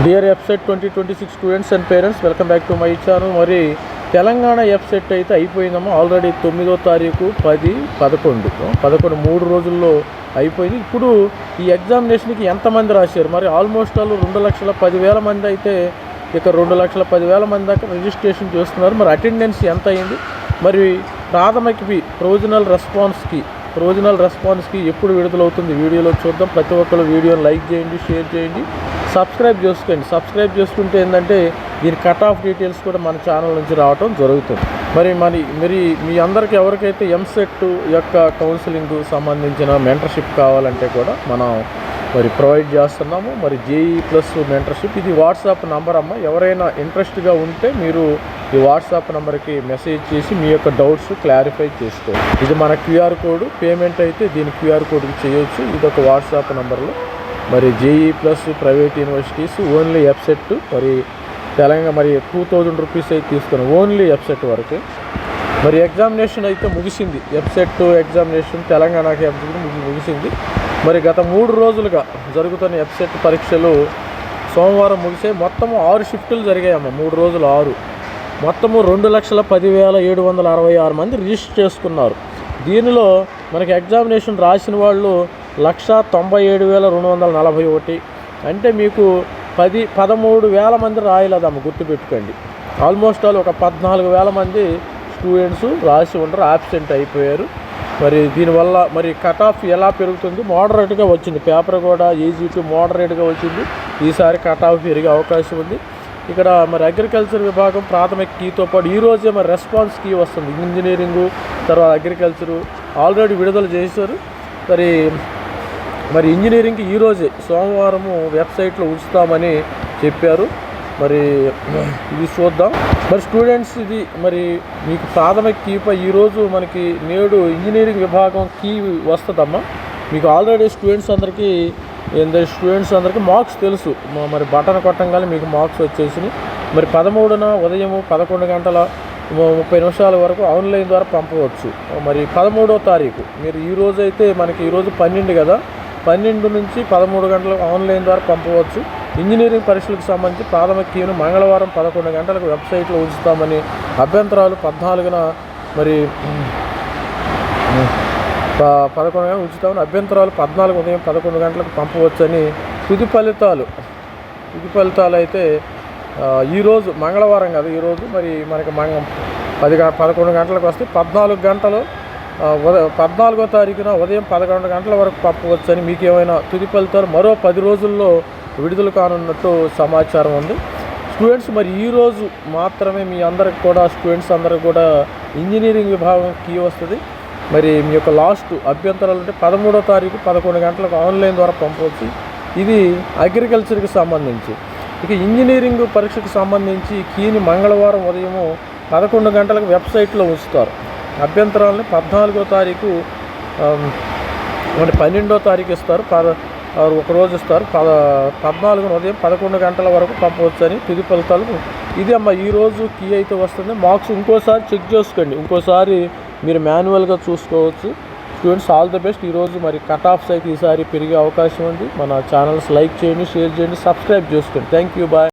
Dear ఎఫ్సెట్ 2026 students and parents, welcome back to my channel. మరి తెలంగాణ ఎఫ్సెట్ అయితే అయిపోయిందమ్మా. ఆల్రెడీ 9వ తారీఖు 10-11 3 రోజుల్లో అయిపోయింది. ఇప్పుడు ఈ ఎగ్జామినేషన్కి ఎంతమంది రాశారు? మరి ఆల్మోస్ట్ వాళ్ళు 2,10,000 మంది అయితే ఇక 2,10,000 మంది దాకా రిజిస్ట్రేషన్ చేస్తున్నారు. మరి అటెండెన్స్ ఎంత అయింది? మరి ప్రాథమికవి ప్రొవిజనల్ రెస్పాన్స్కి ఎప్పుడు విడుదలవుతుంది వీడియోలో చూద్దాం. ప్రతి ఒక్కరు వీడియోని లైక్ చేయండి, షేర్ చేయండి, సబ్స్క్రైబ్ చేసుకోండి. సబ్స్క్రైబ్ చేసుకుంటే ఏంటంటే దీని కట్ ఆఫ్ డీటెయిల్స్ కూడా మన ఛానల్ నుంచి రావడం జరుగుతుంది. మరి మీ అందరికీ ఎవరికైతే ఎంసెట్ యొక్క కౌన్సిలింగ్ సంబంధించిన మెంటర్షిప్ కావాలంటే కూడా మనం ప్రొవైడ్ చేస్తున్నాము. మరి జేఈ ప్లస్ మెంటర్షిప్, ఇది వాట్సాప్ నంబర్ అమ్మ. ఎవరైనా ఇంట్రెస్ట్గా ఉంటే మీరు ఈ వాట్సాప్ నెంబర్కి మెసేజ్ చేసి మీ యొక్క డౌట్స్ క్లారిఫై చేసుకోండి. ఇది మన క్యూఆర్ కోడ్, పేమెంట్ అయితే దీని క్యూఆర్ కోడ్కి చేయొచ్చు. ఇది ఒక వాట్సాప్ నెంబర్లో మరి JEE plus private universities only ఎఫ్సెట్ తెలంగాణ 2,000 రూపీస్ అయితే తీసుకున్నాం ఓన్లీ ఎఫ్సెట్ వరకు. మరి ఎగ్జామినేషన్ అయితే ముగిసింది. ఎఫ్సెట్ ఎగ్జామినేషన్ తెలంగాణకి ముగిసింది. మరి గత 3 రోజులుగా జరుగుతున్న ఎఫ్సెట్ పరీక్షలు సోమవారం ముగిసాయి. మొత్తము 6 షిఫ్టులు జరిగాయమ్మ. 3 రోజులు 6, మొత్తము 2,10,766 మంది రిజిస్టర్ చేసుకున్నారు. దీనిలో మనకి ఎగ్జామినేషన్ రాసిన వాళ్ళు 1,97,241. అంటే మీకు 13,000 మంది రాయలేదమ్మ, గుర్తుపెట్టుకోండి. ఆల్మోస్ట్ ఆల్ ఒక 14,000 మంది స్టూడెంట్స్ రాసి ఉండరు, ఆబ్సెంట్ అయిపోయారు. మరి దీనివల్ల కట్ ఆఫ్ ఎలా పెరుగుతుంది? మోడరేట్గా వచ్చింది. పేపర్ కూడా ఈజీ టు మోడరేట్గా వచ్చింది. ఈసారి కట్ ఆఫ్ పెరిగే అవకాశం ఉంది. ఇక్కడ అగ్రికల్చర్ విభాగం ప్రాథమిక కీతో పాటు ఈరోజే రెస్పాన్స్ కీ వస్తుంది. ఇంజనీరింగు తర్వాత అగ్రికల్చరు ఆల్రెడీ విడుదల చేశారు. మరి ఇంజనీరింగ్కి ఈరోజే సోమవారము వెబ్సైట్లో ఉంచుతామని చెప్పారు. ఇది చూద్దాం. స్టూడెంట్స్, ఇది మీకు ప్రాథమిక కీపై ఈరోజు నేడు ఇంజనీరింగ్ విభాగం కీ వస్తుందమ్మా. మీకు ఆల్రెడీ స్టూడెంట్స్ అందరికీ మార్క్స్ తెలుసు. బటన్ కొట్టంగానే మీకు మార్క్స్ వచ్చేసినాయి. 13న ఉదయం 11 గంటల 30 నిమిషాల వరకు ఆన్లైన్ ద్వారా పంపవచ్చు. 13వ తారీఖు మీరు ఈరోజు అయితే ఈరోజు 12 కదా, 12 నుంచి 13 గంటలకు ఆన్లైన్ ద్వారా పంపవచ్చు. ఇంజనీరింగ్ పరీక్షలకు సంబంధించి ప్రాథమిక కీను మంగళవారం 11 గంటలకు వెబ్సైట్లో ఉంచుతామని, అభ్యంతరాలు 14న 11 గంటలకు ఉంచుతామని, అభ్యంతరాలు 14 ఉదయం 11 గంటలకు పంపవచ్చని. తుది ఫలితాలు అయితే ఈరోజు మంగళవారం కదా, ఈరోజు మనకి 11 గంటలకు వస్తే 14వ తారీఖున ఉదయం 11 గంటల వరకు పంపవచ్చని. మీకు ఏమైనా తుది ఫలితాలు మరో 10 రోజుల్లో విడుదల కానున్నట్టు సమాచారం ఉంది. స్టూడెంట్స్, ఈరోజు మాత్రమే మీ అందరికి కూడా స్టూడెంట్స్ అందరికి కూడా ఇంజనీరింగ్ విభాగం కీ వస్తుంది. మీ యొక్క లాస్ట్ అభ్యంతరాలు అంటే 13వ తారీఖు 11 గంటలకు ఆన్లైన్ ద్వారా పంపవచ్చు. ఇది అగ్రికల్చర్కి సంబంధించి. ఇక ఇంజనీరింగ్ పరీక్షకు సంబంధించి కీని మంగళవారం ఉదయం 11 గంటలకు వెబ్సైట్లో ఉంచుతారు. అభ్యంతరాలని 14వ తారీఖు 12వ తారీఖు ఇస్తారు, ఒకరోజు ఇస్తారు. 14 ఉదయం 11 గంటల వరకు పంపవచ్చని తుది ఫలితాలు. ఇది అమ్మ ఈరోజు కీ అయితే వస్తుంది. మార్క్స్ ఇంకోసారి చెక్ చేసుకోండి, ఇంకోసారి మీరు మాన్యువల్గా చూసుకోవచ్చు. Students, all the best. ఈరోజు కట్ ఆఫ్స్ అయితే ఈసారి పెరిగే అవకాశం ఉంది. మన ఛానల్స్ లైక్ చేయండి, షేర్ చేయండి, సబ్స్క్రైబ్ చేసుకోండి. Thank you, bye.